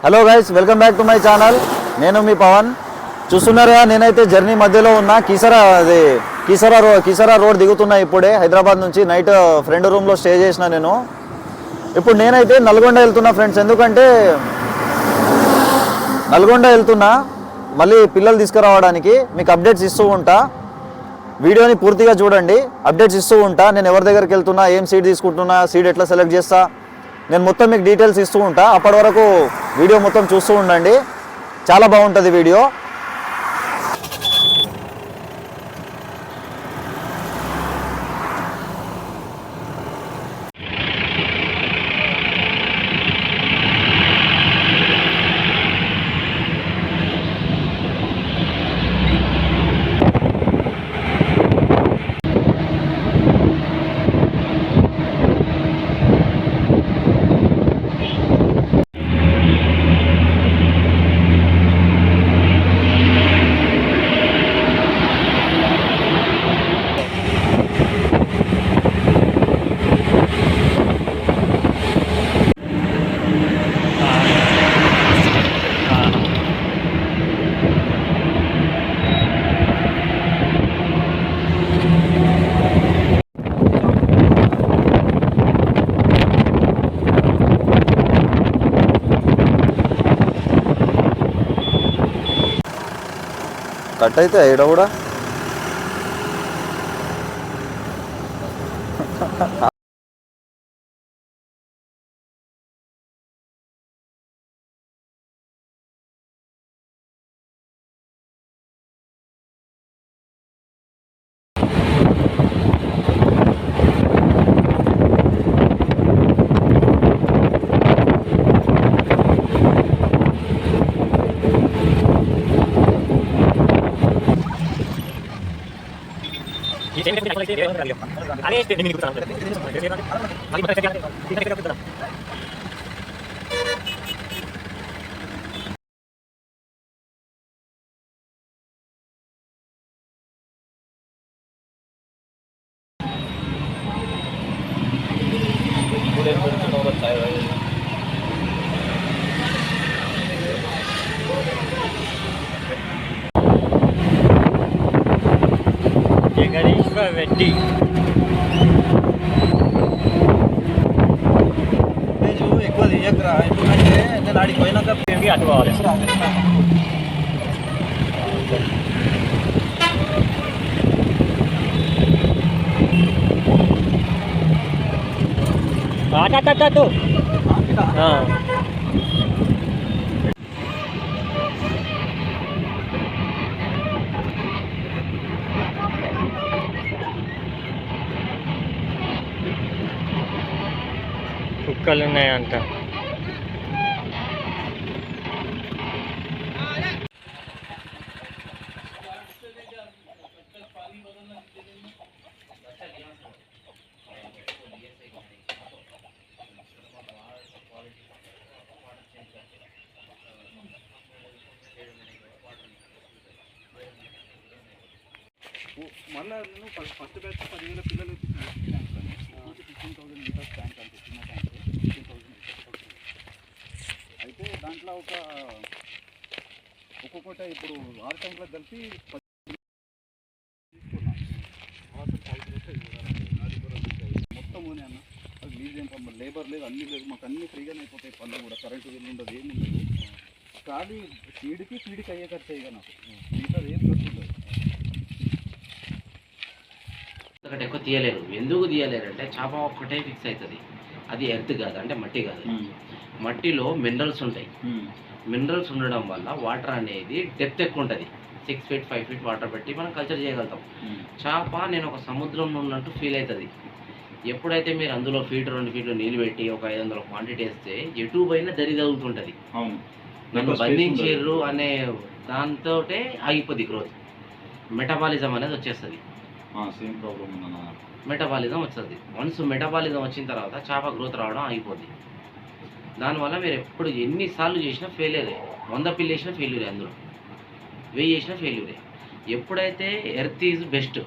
Hello guys, welcome back to my channel. నేను మీ పవన్. చూస్తున్నారుగా, నేనైతే జర్నీ మధ్యలో ఉన్న కీసరా రోడ్ దిగుతున్నా. ఇప్పుడే హైదరాబాద్ నుంచి నైట్ ఫ్రెండ్ రూమ్లో స్టే చేసిన నేను. ఇప్పుడు నేనైతే నల్గొండ వెళ్తున్నా ఫ్రెండ్స్. ఎందుకంటే నల్గొండ వెళ్తున్నా మళ్ళీ పిల్లలు తీసుకురావడానికి. మీకు అప్డేట్స్ ఇస్తూ ఉంటా, వీడియోని పూర్తిగా చూడండి. అప్డేట్స్ ఇస్తూ ఉంటా, నేను ఎవరి దగ్గరికి వెళ్తున్నా, ఏం సీట్ తీసుకుంటున్నా, సీట్ ఎట్లా సెలెక్ట్ చేస్తా, నేను మొత్తం మీకు డీటెయిల్స్ ఇస్తూ ఉంటా. అప్పటి వరకు వీడియో మొత్తం చూస్తూ ఉండండి, చాలా బాగుంటుంది వీడియో. కట్ అయితే ఈడ కూడా వెట్టి ఎక్కువ తీయకరా, ఎందుకంటే నేను ఆడికి పోయినాక అటు పోవాలి. అటు కుక్కలు ఉన్నాయంట. మళ్ళీ నేను ఫస్ట్ బ్యాచ్ 10,000 పిల్లలు 15,000 లీటర్స్ ట్యాంక్ అంటే చిన్న ట్యాంక్ 15,000 లీటర్స్. అయితే దాంట్లో ఒక్కొక్కటి ఇప్పుడు 6 ట్యాంకులకు కలిపి మొత్తం అన్న. అది లీజ్ ఏం పంప, లేబర్ లేదు, అన్నీ లేదు, మాకు అన్నీ ఫ్రీగానే అయిపోతాయి. పనులు కూడా కరెంటు బిల్లు ఉండదు, ఏమి ఉండదు. కానీ ఫీడ్కి అయ్యే ఖర్చు అయ్యగా నాకు మిగతా ఏం ఖర్చు ఉండదు. ఒకటి ఎక్కువ తీయలేరు. ఎందుకు తీయలేరు అంటే చేప ఒక్కటే ఫిక్స్ అవుతుంది. అది ఎర్త్ కాదు, అంటే మట్టి కాదు. మట్టిలో మినరల్స్ ఉంటాయి. మినరల్స్ ఉండడం వల్ల వాటర్ అనేది డెప్త్ ఎక్కువ ఉంటుంది. 6 feet 5 feet వాటర్ పెట్టి మనం కల్చర్ చేయగలుగుతాం. చేప నేను ఒక సముద్రంలో ఉన్నట్టు ఫీల్ అవుతుంది. ఎప్పుడైతే మీరు అందులో ఫీట్ 2 feet నీళ్ళు పెట్టి ఒక 500 క్వాంటిటీ వేస్తే ఎటు పోయినా దరి తగులుతుంటుంది. నన్ను బంధించారు అనే దాంతో ఆగిపోద్ది గ్రోత్. మెటబాలిజం అనేది వచ్చేస్తుంది. సేమ్ ప్రాబ్లం ఉందన్న. మెటబాలిజం వస్తుంది. వన్స్ మెటబాలిజం వచ్చిన తర్వాత చేప గ్రోత్ రావడం ఆగిపోద్ది. దానివల్ల మీరు ఎప్పుడు ఎన్నిసార్లు చేసినా ఫెయిల్యూరే. 100 పిల్లు వేసినా ఫెయిల్యూరే, అందులో 1000 చేసినా ఫెయిల్యూరే. ఎప్పుడైతే earth is best,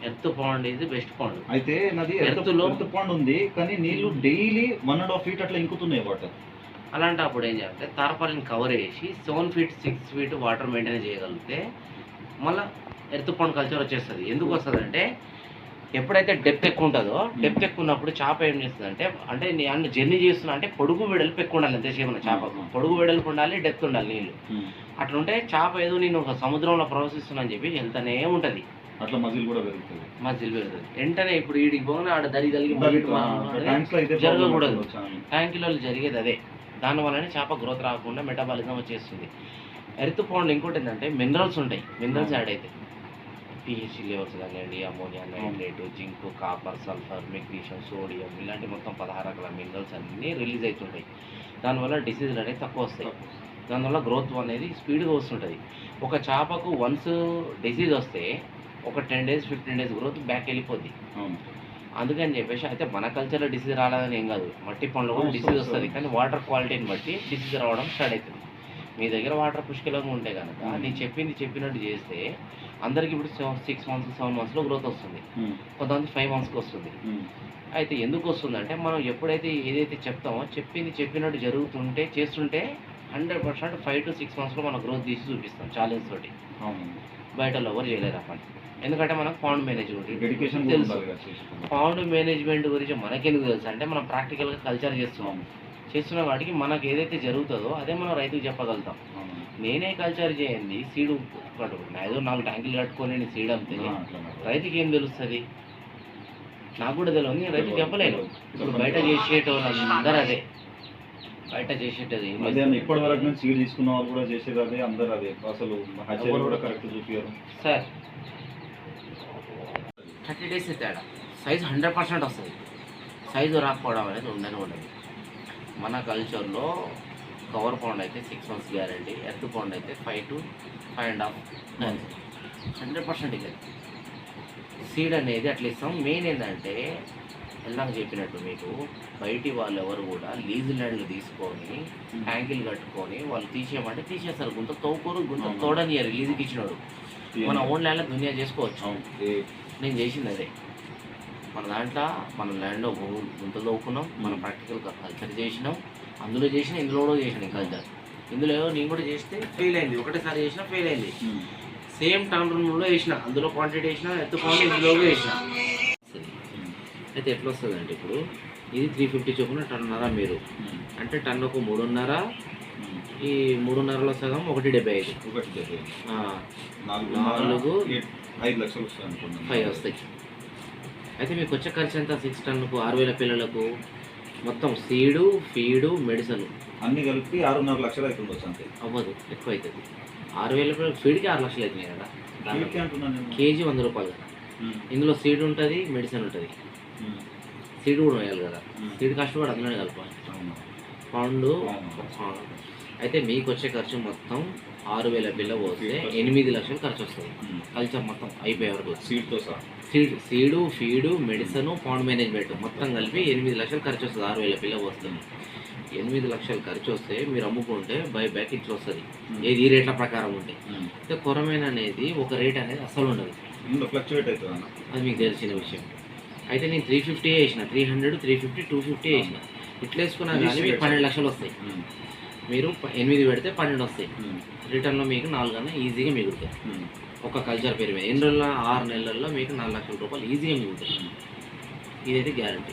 earth pond ఇది బెస్ట్ పాండ్. అయితే నాది ఎర్త్ పాండ్ ఉంది, కానీ నీళ్లు డైలీ 1.5 feet అట్లా ఇంకుతున్నాయి వాటర్. అలాంటప్పుడు ఏం చేయాలంటే తార్పాలిన్ కవర్ వేసి 7 ఫీట్ 6 ఫీట్ వాటర్ మెయింటైన్ చేయగలిగితే మళ్ళీ ఎర్త్ పాండ్ కల్చర్ వచ్చేస్తుంది. ఎందుకు వస్తుంది అంటే ఎప్పుడైతే డెప్త్ ఎక్కువ ఉంటుందో డెప్త్ ఎక్కువ ఉన్నప్పుడు చేప ఏం చేస్తుంది అంటే నేను జర్నీ చేస్తున్నా అంటే పొడుగు వెడల్పు ఎక్కువ ఉండాలి. ఎంతసేపు ఉన్న చేపకు పొడుగు వెడల్పు ఉండాలి, డెప్త్ ఉండాలి నీళ్ళు. అట్లుంటే చేప ఏదో నేను ఒక సముద్రంలో ప్రవేశిస్తున్నా అని చెప్పి వెళ్తానే ఉంటుంది. అట్లా మజిల్ కూడా పెరుగుతుంది. మజిల్ పెరుగుతుంది వెంటనే. ఇప్పుడు వీడికి పోగానే ఆడ దరి జరగకూడదు. ట్యాంకులలో జరిగేది అదే. దానివల్లనే చేప గ్రోత్ రాకుండా మెటాబాలిజం వచ్చేస్తుంది. ఎర్త్ పాండ్ ఇంకోటి ఏంటంటే మినరల్స్ ఉంటాయి, మినరల్స్ యాడ్ అవుతాయి. పిహెచ్సి లెవెల్స్ కానివ్వండి, ammonia, nitrate, zinc, copper, sulphur, magnesium, sodium ఇలాంటి మొత్తం 16 రకాల మినరల్స్ అన్నీ రిలీజ్ అవుతుంటాయి. దానివల్ల డిసీజులు అనేవి తక్కువ వస్తాయి. దానివల్ల గ్రోత్ అనేది స్పీడ్గా వస్తుంటుంది. ఒక చేపకు వన్స్ డిసీజ్ వస్తే ఒక 10 days 15 days గ్రోత్ బ్యాక్ వెళ్ళిపోద్ది. అందుకని చెప్పేసి అయితే మన కల్చర్లో డిసీజ్ రాలేదని ఏం కాదు, మట్టి పండ్లు కూడా డిసీజ్ వస్తుంది. కానీ వాటర్ క్వాలిటీని బట్టి డిసీజ్ రావడం స్టార్ట్ అవుతుంది. మీ దగ్గర వాటర్ పుష్కలంగా ఉంటే కనుక నేను చెప్పినట్టు చేస్తే అందరికి ఇప్పుడు 6 months 7 monthsలో గ్రోత్ వస్తుంది. కొంతమంది 5 monthsకి వస్తుంది. అయితే ఎందుకు వస్తుందంటే మనం ఎప్పుడైతే ఏదైతే చెప్తామో చెప్పినట్టు జరుగుతుంటే చేస్తుంటే 100% 5 to 6 monthsలో మనం గ్రోత్ తీసి చూపిస్తాం ఛాలెంజ్ తోటి. బయట ఎవరు చేయలేరు ఆ పని. ఎందుకంటే మనకు పాండ్ మేనేజ్మెంట్ డెడికేషన్ తెలుసు. పాండ్ మేనేజ్మెంట్ గురించి మనకెందుకు తెలుసు అంటే మనం ప్రాక్టికల్గా కల్చర్ చేస్తున్న వాటికి మనకు ఏదైతే జరుగుతుందో అదే మనం రైతుకు చెప్పగలుగుతాం. నేనే కల్చర్ చేయండి సీడ్ కట్టుకున్నా, ఏదో 4 ట్యాంకులు కట్టుకొని నేను సీడ్ అమ్మితే రైతుకి ఏం తెలుస్తుంది? నాకు కూడా తెలియదు, నేను రైతుకి చెప్పలేను. ఇప్పుడు బయట చేసేటోళ్ళు అందరూ అదే, బయట చేసేటది ఇప్పటి వరకు నుంచి సీడ్ తీసుకున్న వాళ్ళు కూడా చేసేది అదే, అందరూ అదే. అసలు కూడా కరెక్ట్ చూపించారు సార్. 30 days తేడా, సైజు 100% వస్తుంది. సైజు రాకపోవడం అనేది ఉండదు. మన కల్చర్లో కవర్ పౌండ్ అయితే 6 months గ్యారంటీ, ఎర్త్ పౌండ్ అయితే 5 to 5.5 100% ఇక సీడ్ అనేది అట్లా ఇస్తాం. మెయిన్ ఏంటంటే ఇందాక చెప్పినట్టు మీకు బయటి వాళ్ళు ఎవరు కూడా లీజు ల్యాండ్లు తీసుకొని ట్యాంకులు కట్టుకొని వాళ్ళు తీసేయమంటే తీసేస్తారు. గుంత తోకూరు గుంత తోడనియరు లీజుకి ఇచ్చినాడు. మన ఓన్ ల్యాండ్లో దునియా చేసుకోవచ్చు. నేను చేసింది అదే. మన దాంట్లో మన ల్యాండ్లో గుంత తవ్వుకున్నాం, మనం ప్రాక్టికల్గా కల్చర్ చేసినాం. అందులో చేసిన ఇందులో కూడా చేసినాం కల్చర్. ఇందులో నేను కూడా చేస్తే ఫెయిల్ అయింది, ఒకటేసారి చేసినా ఫెయిల్ అయింది. సేమ్ టర్న్ రూమ్లో వేసిన, అందులో క్వాంటిటీ వేసిన, ఎత్తుకోండి ఇందులో వేసిన. అయితే ఎట్లా వస్తుంది అంటే ఇప్పుడు ఇది 350 చొప్పున టన్నర మీరు అంటే టన్నుకు 3.5, ఈ 3.5లో సగం 1.75 5 లక్షలు వస్తాయి అనుకున్నాను. 5 వస్తాయి. అయితే మీకు వచ్చే ఖర్చు ఎంత? 6 టన్నుకు 6,000 పిల్లలకు మొత్తం సీడు, ఫీడు, మెడిసిన్ అన్నీ కలిపి 6.5 లక్షలు అవుతుంది. అంతే అవ్వదు, ఎక్కువ అవుతుంది. 6,000 పిల్లలు ఫీడ్కి 6 లక్షలు అవుతున్నాయి కదా. కేజీ 100 రూపాయలు కదా. ఇందులో సీడ్ ఉంటుంది, మెడిసిన్ ఉంటుంది. సీడ్ కూడా వేయాలి కదా. సీడ్ కాస్ట్ కూడా అందులోనే కలపాలి. పౌండు అయితే మీకు వచ్చే ఖర్చు మొత్తం 6,000 బిల్ల పోతే 8 లక్షలు ఖర్చు వస్తుంది. కల్చర్ మొత్తం అయిపోయే వరకు సీడ్తో సహా seed, feed, medicine, pond management మొత్తం కలిపి 8 లక్షలు ఖర్చు వస్తుంది. 6,000 బిల్ల పోస్తుంది. 8 లక్షలు ఖర్చు వస్తే మీరు అమ్ముకుంటే బై బ్యాక్ ఇట్లా వస్తుంది. ఏది ఈ రేట్ల ప్రకారం ఉంటే. అయితే కొరమైన అనేది ఒక రేట్ అనేది అసలు ఉండదు, ఫ్లక్చువేట్ అవుతుంది. అది మీకు తెలిసిన విషయం. అయితే నేను 350 వేసిన, 300, 350, 250 వేసిన. ఇట్లా వేసుకున్నా కానీ మీకు 12 లక్షలు వస్తాయి. మీరు 8 పెడితే 12 వస్తాయి. రిటర్న్లో మీకు 4 కన్నా ఈజీగా మిగులుతాయి. ఒక కల్చర్ పేరు మీద 8 నెలల 6 నెలల్లో మీకు 4 లక్షల రూపాయలు ఈజీగా మిగులుతాయి. ఇదైతే గ్యారంటీ.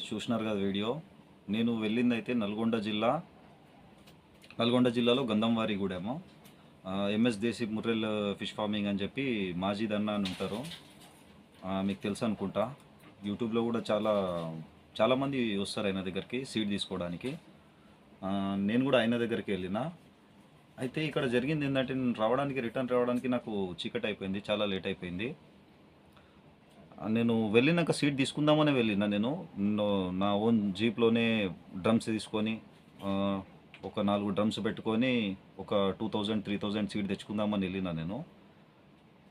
చూసినారు కదా వీడియో. నేను వెళ్ళింది అయితే నల్గొండ జిల్లాలో గంధంవారిగూడెము. ఎంఎస్ దేశీ ముర్రెల్ ఫిష్ ఫార్మింగ్ అని చెప్పి మాజీద్ అన్న అని ఉంటారు, మీకు తెలుసు అనుకుంటా. యూట్యూబ్లో కూడా చాలామంది వస్తారు ఆయన దగ్గరికి సీడ్ తీసుకోవడానికి. నేను కూడా ఆయన దగ్గరికి వెళ్ళిన. అయితే ఇక్కడ జరిగింది ఏంటంటే నేను రిటర్న్ రావడానికి నాకు చీకటి అయిపోయింది, చాలా లేట్ అయిపోయింది. నేను వెళ్ళినాక సీట్ తీసుకుందామని వెళ్ళిన నా ఓన్ జీప్లోనే డ్రమ్స్ తీసుకొని ఒక 4 డ్రమ్స్ పెట్టుకొని ఒక 2000-3000 సీట్ తెచ్చుకుందామని వెళ్ళిన నేను.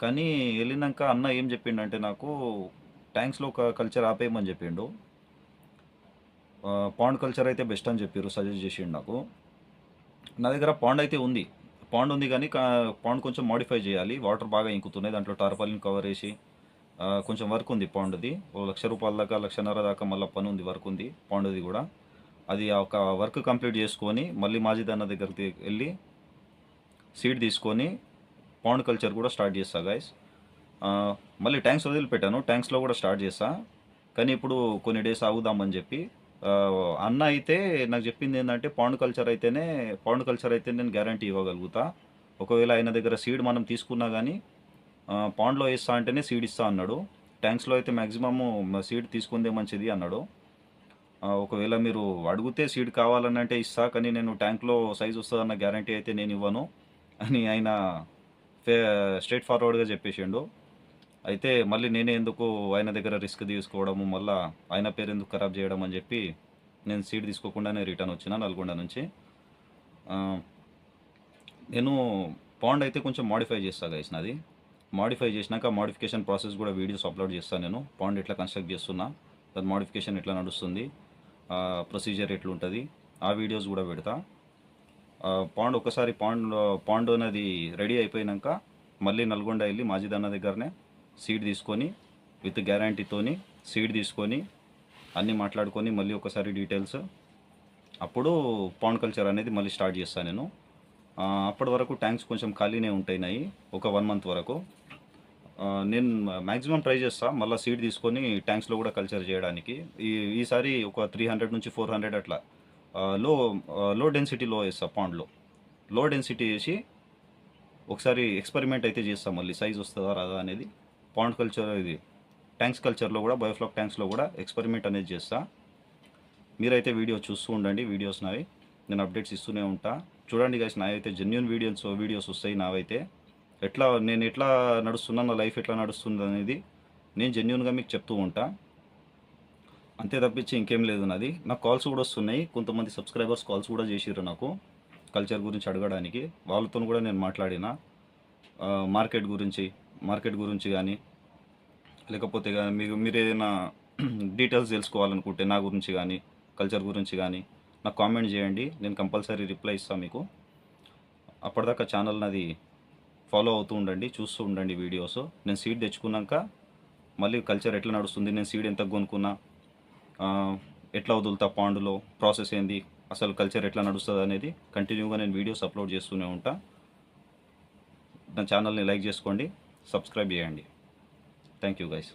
కానీ వెళ్ళినాక అన్న ఏం చెప్పిండంటే నాకు ట్యాంక్స్లో ఒక కల్చర్ ఆపేయమని చెప్పిండు. పాండ్ కల్చర్ అయితే బెస్ట్ అని చెప్పారు, సజెస్ట్ చేసిండు నాకు. నా దగ్గర పాండ్ అయితే ఉంది, పాండ్ ఉంది కానీ పాండ్ కొంచెం మాడిఫై చేయాలి. వాటర్ బాగా ఇంకుతున్నాయి, దాంట్లో టార్పాలిన్ కవర్ వేసి కొంచెం వర్క్ ఉంది పాండ్ది. ₹1,00,000 దాకా 1,50,000 దాకా మళ్ళీ పని ఉంది, వర్క్ ఉంది పాండ్ది కూడా. అది ఒక వర్క్ కంప్లీట్ చేసుకొని మళ్ళీ మాజిద్ అన్న దగ్గరికి వెళ్ళి సీడ్ తీసుకొని పాండ్ కల్చర్ కూడా స్టార్ట్ చేస్తా గైస్. మళ్ళీ ట్యాంక్స్ వదిలిపెట్టాను, ట్యాంక్స్లో కూడా స్టార్ట్ చేస్తా. కానీ ఇప్పుడు కొన్ని డేస్ ఆగుదామని చెప్పి అన్న అయితే నాకు చెప్పింది ఏంటంటే పాండ్ కల్చర్ అయితే నేను గ్యారంటీ ఇవ్వగలుగుతా. ఒకవేళ ఆయన దగ్గర సీడ్ మనం తీసుకున్నా కానీ పాండ్లో వేస్తా అంటేనే సీడ్ ఇస్తా అన్నాడు. ట్యాంక్స్లో అయితే మ్యాక్సిమమ్ సీడ్ తీసుకుందే మంచిది అన్నాడు. ఒకవేళ మీరు అడిగితే సీడ్ కావాలని అంటే ఇస్తా, కానీ నేను ట్యాంక్లో సైజ్ వస్తుందన్న గ్యారంటీ అయితే నేను ఇవ్వను అని ఆయన స్ట్రైట్ ఫార్వర్డ్గా చెప్పేసిండు. అయితే మళ్ళీ నేనే ఎందుకు ఆయన దగ్గర రిస్క్ తీసుకోవడము, మళ్ళీ ఆయన పేరు ఎందుకు ఖరాబ్ చేయడం అని చెప్పి నేను సీట్ తీసుకోకుండానే రిటర్న్ వచ్చిన నల్గొండ నుంచి. నేను పాండ్ అయితే కొంచెం మాడిఫై చేస్తా గైస్. నాది మాడిఫై చేసినాక మాడిఫికేషన్ ప్రాసెస్ కూడా వీడియోస్ అప్లోడ్ చేస్తాను. నేను పాండ్ ఎట్లా కన్స్ట్రక్ట్ చేస్తున్నా, దాని మాడిఫికేషన్ ఎట్లా నడుస్తుంది, ప్రొసీజర్ ఎట్లుంటుంది, ఆ వీడియోస్ కూడా పెడతా. పాండ్ ఒకసారి పాండ్ అనేది రెడీ అయిపోయినాక మళ్ళీ నల్గొండ వెళ్ళి మాజిద్ అన్న దగ్గరనే సీడ్ తీసుకొని విత్ గ్యారంటీతోని సీడ్ తీసుకొని అన్నీ మాట్లాడుకొని మళ్ళీ ఒకసారి డీటెయిల్స్, అప్పుడు పాండ్ కల్చర్ అనేది మళ్ళీ స్టార్ట్ చేస్తాను నేను. అప్పటి వరకు ట్యాంక్స్ కొంచెం ఖాళీనే ఉంటాయి, ఒక 1 month వరకు. నేను మ్యాక్సిమం ట్రై చేస్తా మళ్ళీ సీడ్ తీసుకొని ట్యాంక్స్లో కూడా కల్చర్ చేయడానికి. ఈసారి ఒక 300 నుంచి 400 అట్లా లో డెన్సిటీలో వేస్తా. పాండ్లో లో డెన్సిటీ వేసి ఒకసారి ఎక్స్పెరిమెంట్ అయితే చేస్తాం, మళ్ళీ సైజ్ వస్తుందా రాదా అనేది. పాండ్ కల్చర్ ఇది ట్యాంక్స్ కల్చర్లో కూడా బయోఫ్లాక్ ట్యాంక్స్లో కూడా ఎక్స్పెరిమెంట్ అనేది చేస్తా. మీరైతే వీడియో చూస్తూ ఉండండి, వీడియోస్ నావి నేను అప్డేట్స్ ఇస్తూనే ఉంటా. చూడండి గైస్, నావైతే జెన్యూన్ వీడియోస్ వస్తాయి. నావైతే నేను ఎట్లా నడుస్తున్నా, నా లైఫ్ ఎట్లా నడుస్తుంది అనేది నేను జెన్యూన్గా మీకు చెప్తూ ఉంటా. అంతే తప్పించి ఇంకేం లేదు నాది. నాకు కాల్స్ కూడా వస్తున్నాయి, కొంతమంది సబ్స్క్రైబర్స్ కాల్స్ కూడా చేసిర్రు నాకు కల్చర్ గురించి అడగడానికి. వాళ్ళతో కూడా నేను మాట్లాడిన మార్కెట్ గురించి కానీ, లేకపోతే మీరు ఏదైనా డీటెయిల్స్ తెలుసుకోవాలనుకుంటే నా గురించి కానీ కల్చర్ గురించి కానీ నాకు కామెంట్ చేయండి, నేను కంపల్సరీ రిప్లై ఇస్తాను మీకు. అప్పటిదాకా ఛానల్ నాది ఫాలో అవుతూ ఉండండి, చూస్తూ ఉండండి వీడియోస్. నేను సీడ్ తెచ్చుకున్నాక మళ్ళీ కల్చర్ ఎట్లా నడుస్తుంది, నేను సీడ్ ఎంత కొనుక్కున్నా, ఎట్లా వదులుతా పాండులో, ప్రాసెస్ ఏంది, అసలు కల్చర్ ఎట్లా నడుస్తుంది అనేది కంటిన్యూగా నేను వీడియోస్ అప్లోడ్ చేస్తూనే ఉంటా. నా ఛానల్ని లైక్ చేసుకోండి, సబ్స్క్రైబ్ చేయండి. Thank you guys.